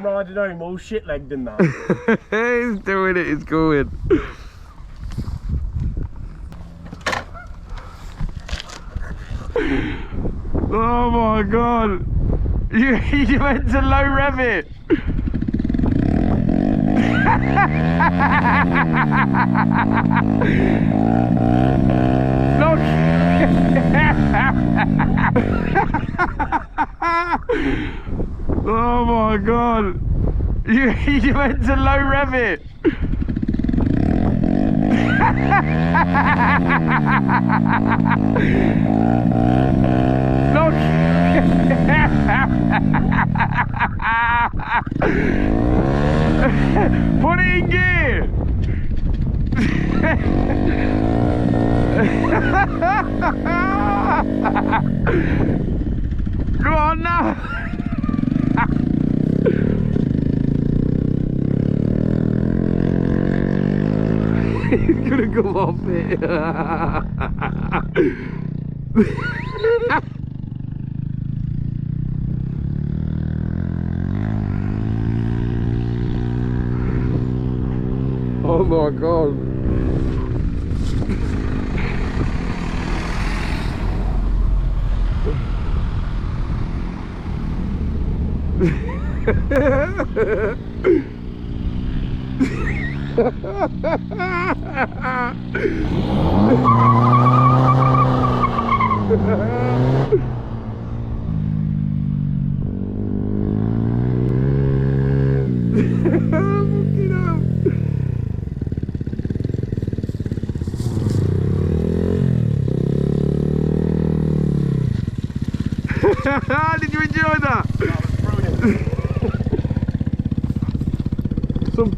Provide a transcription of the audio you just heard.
I'm riding home all shit-legged and that. He's doing it, he's going. Oh my god. You went to low rev it. Look. Oh my god. You went to low rev it. Look. Put it in gear. Go on now. He's gonna go off it. Oh my god. Did you enjoy that? That was brilliant. Some